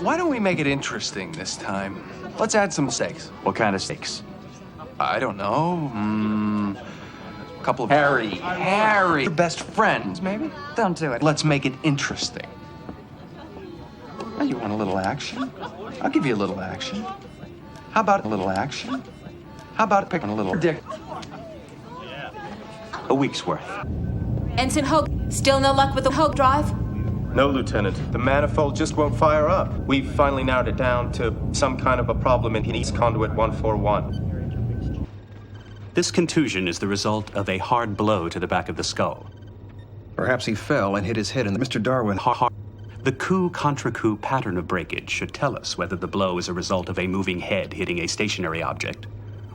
Why don't we make it interesting this time? Let's add some stakes. What kind of stakes? I don't know. A couple of Harry. Your best friends, maybe? Don't do it. Let's make it interesting. Oh, you want a little action? I'll give you a little action. How about a little action? How about picking a little dick? A week's worth. Ensign Hogue, still no luck with the Hogue drive? No, Lieutenant. The manifold just won't fire up. We've finally narrowed it down to some kind of a problem in East Conduit 141. This contusion is the result of a hard blow to the back of the skull. Perhaps he fell and hit his head in Mr. Darwin. The coup-contra-coup pattern of breakage should tell us whether the blow is a result of a moving head hitting a stationary object,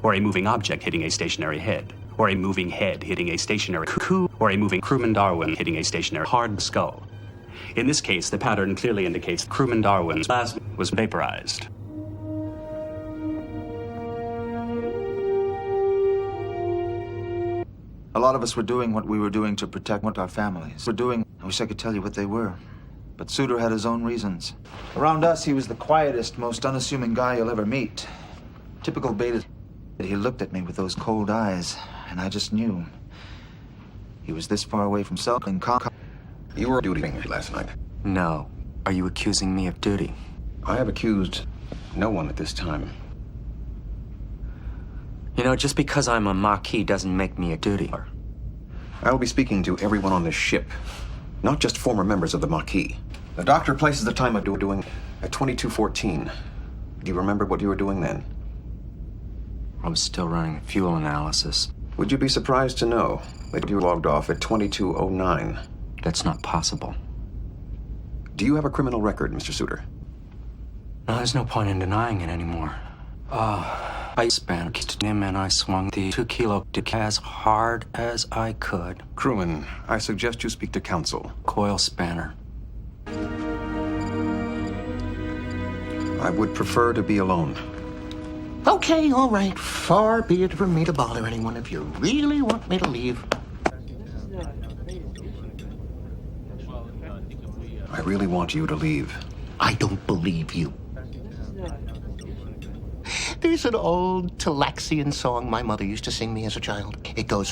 or a moving object hitting a stationary head, or a moving head hitting a stationary coup, or a moving Crewman Darwin hitting a stationary hard skull. In this case, the pattern clearly indicates Crewman Darwin's plasma was vaporized. A lot of us were doing what we were doing to protect our families. I wish I could tell you what they were. But Suter had his own reasons. Around us, he was the quietest, most unassuming guy you'll ever meet. Typical beta. He looked at me with those cold eyes, and I just knew. He was this far away from self and You were duty last night. No. Are you accusing me of duty? I have accused no one at this time. You know, just because I'm a Maquis doesn't make me a duty. I will be speaking to everyone on this ship, not just former members of the Maquis. The doctor places the time of doing at 22:14. Do you remember what you were doing then? I was still running fuel analysis. Would you be surprised to know that you logged off at 22:09? That's not possible. Do you have a criminal record, Mr. Suter? No, there's no point in denying it anymore. I span him and I swung the 2-kilo dick as hard as I could. Crewman, I suggest you speak to counsel. Coil spanner. I would prefer to be alone. Okay, all right. Far be it from me to bother anyone if you really want me to leave. I really want you to leave. I don't believe you. There's an old Talaxian song my mother used to sing me as a child. It goes...